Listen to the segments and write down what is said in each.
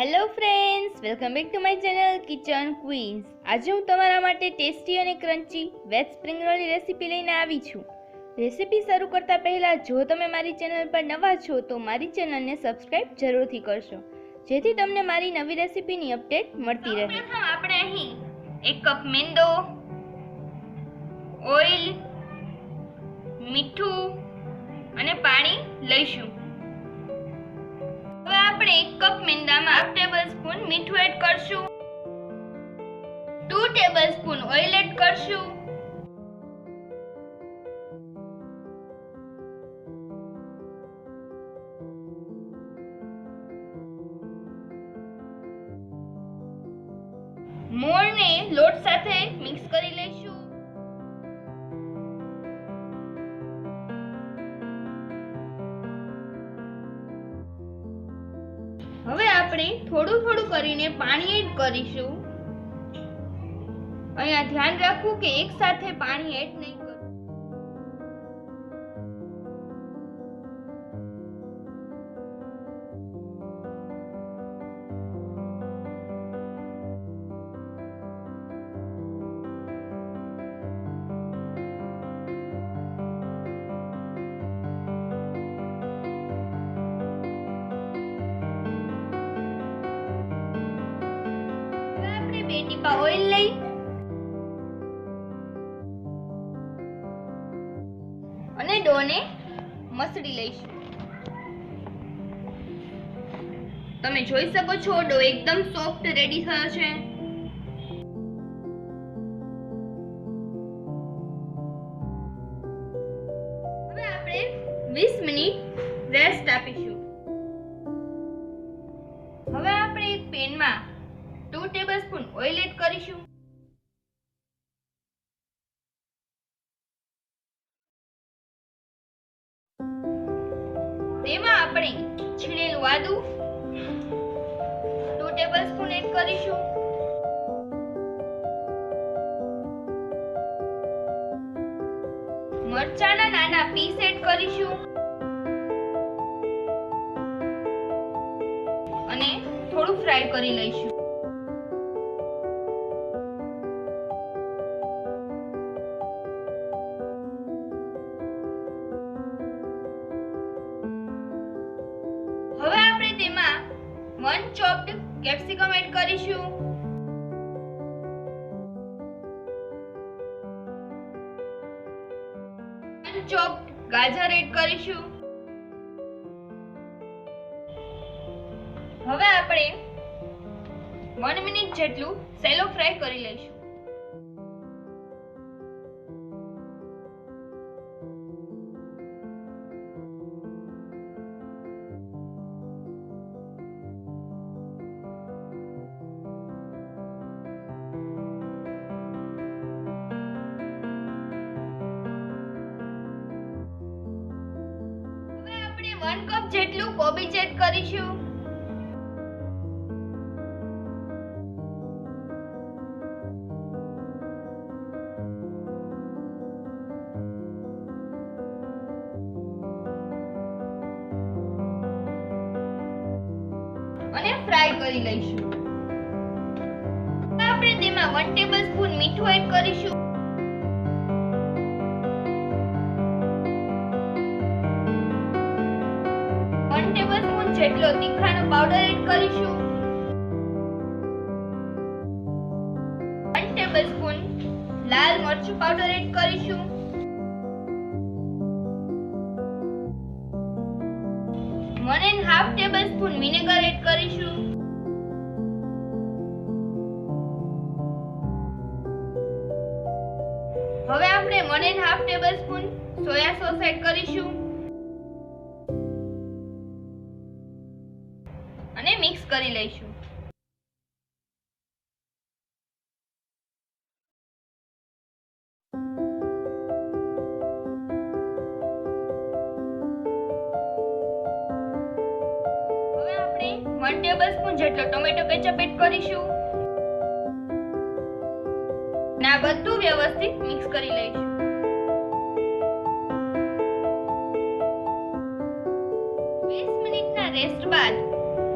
Hello friends, welcome back to my channel kitchen Queens. આજે હું તમારા માટે ટેસ્ટી અને ક્રન્ચી વેજ સ્પ્રિંગ રોલની રેસીપી લઈને આવી છું. રેસીપી શરૂ કરતા પહેલા જો તમે મારી ચેનલ પર નવા છો તો મારી ચેનલને સબસ્ક્રાઇબ જરૂરથી કરશો, જેથી તમને મારી નવી રેસીપીની અપડેટ મળતી રહે. પ્રથમ આપણે અહીં 1 કપ મેંદો, ઓઇલ, મીઠું અને પાણી લઈશું. હવે આપણે 1 કપ મેંદામાં 1 ટેબલસ્પૂન મીઠું એડ કરશું, 2 ટેબલસ્પૂન ઓઇલ એડ કરશું, મોણને લોટ સાથે મિક્સ કરી લઈશું. હવે આપણે થોડું કરીને પાણી એડ કરીશું. અહીંયા ધ્યાન રાખવું કે એક સાથે પાણી એડ નહીં કરવું. બે ટીપા ઓઇલ લઈ અને ડોને મસળી લઈશું. તમે જોઈ શકો છો ડો એકદમ સોફ્ટ રેડી થયો છે. હવે આપણે 20 મિનિટ રેસ્ટ આપીશું. હવે આપણે એક પેનમાં 2 ટેબલસ્પૂન ઓઇલ એડ કરીશું. તેમાં આપણે છીણેલું આદુ 2 ટેબલસ્પૂન એડ કરીશું. મરચાના નાના પીસ એડ કરીશું અને થોડું ફ્રાય કરી લઈશું. હવે આપણે તેમાં 1 ચોપ્ડ કેપ્સિકમ એડ કરીશું. ચોપ્ડ ગાજર એડ કરીશું. હવે આપણે 1 મિનિટ જેટલું સેલો ફ્રાય કરી લઈશું. હવે આપણે 1 કપ જેટલું કોબીજ એડ કરીશું. અને ફ્રાય કરી લઈશું. આપણે તેમાં 1 ટેબલસ્પૂન મીઠું એડ કરીશું. જેટલો તીખાનો પાવડર એડ કરીશું. 1 ટેબલસ્પૂન લાલ મરચું પાવડર એડ કરીશું. 1.5 ટેબલસ્પૂન વિનેગર એડ કરીશું. હવે આપણે 1.5 ટેબલસ્પૂન સોયા સોસ એડ કરીશું અને મિક્સ કરી લઈશું. હવે આપણે 1 ટેબલસ્પૂન જેટલો ટોમેટો કેચઅપ એડ કરીશું. આ બધું વ્યવસ્થિત મિક્સ કરી લઈશું. 20 મિનિટના રેસ્ટ બાદ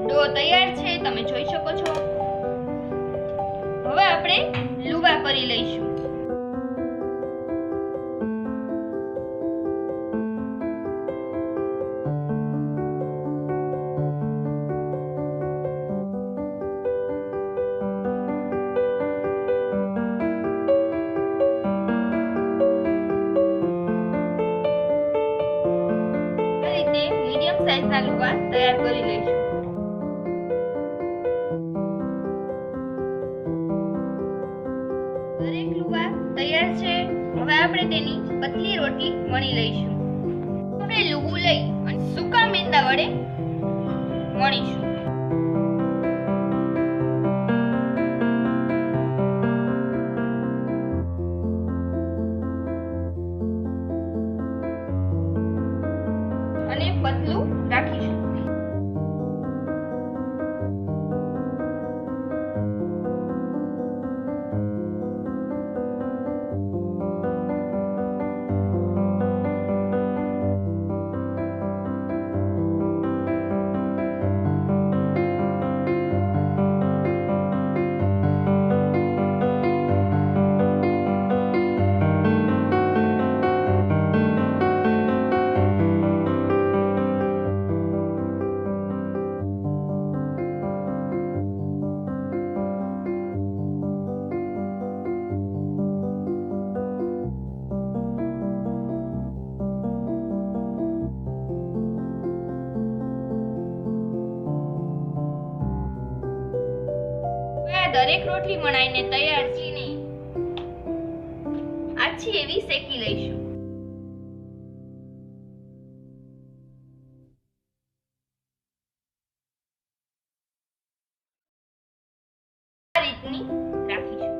ડો તૈયાર છે, તમે જોઈ શકો છો. હવે આપણે લુવા કરી લઈશું. મીડિયમ સાઈઝના લુવા તૈયાર કરી લઈશું. દરેક લુવા તૈયાર છે. હવે આપણે તેની પતલી રોટલી વણી લઈશું. આપણે લુવું લઈ અને સૂકા મેંદા વડે વણીશું. અને પતલું રાખીશું. દરેક રોટલી વણાઈને તૈયાર છે. આછી એવી શેકી લઈશું. આ રીતની રાખીશું.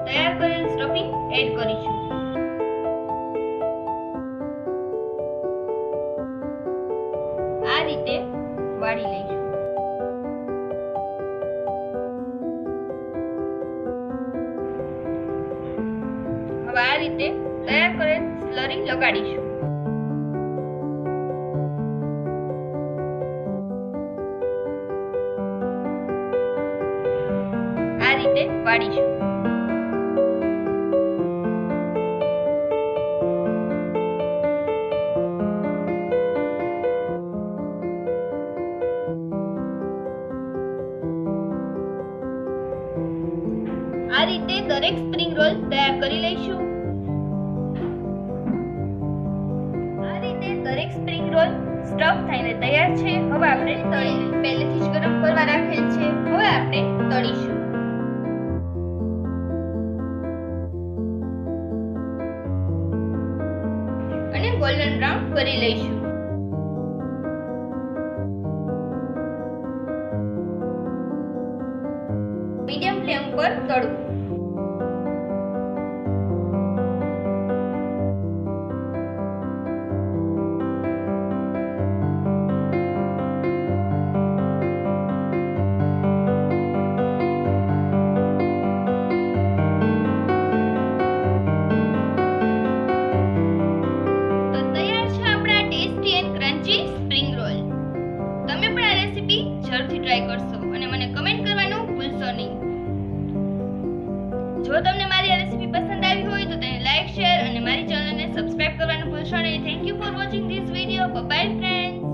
તૈયાર કરેલ સ્ટફિંગ એડ કરીશું. આ રીતે વાળી લઈશું. હવે આ રીતે તૈયાર કરેલ સ્લરી લગાડીશું. આ રીતે વાળીશું. આ રીતે દરેક સ્પ્રિંગ રોલ તૈયાર કરી લઈશું. આ રીતે દરેક સ્પ્રિંગ રોલ સ્ટફ થઈને તૈયાર છે. હવે આપણે તળી પહેલેથી જ ગરમ કરવા રાખેલ છે. હવે આપણે તળીશું. અને ગોલ્ડન બ્રાઉન કરી લઈશું. મીડિયમ ફ્લેમ પર તળવું. ટ્રાય કરશો અને મને કમેન્ટ કરવાનું ભૂલશો નહીં. જો તમને મારી આ રેસીપી પસંદ આવી હોય તો તેને લાઈક, શેર અને મારી ચેનલને સબસ્ક્રાઇબ કરવાનું ભૂલશો નહીં. Thank you for watching this video. Bye bye friends.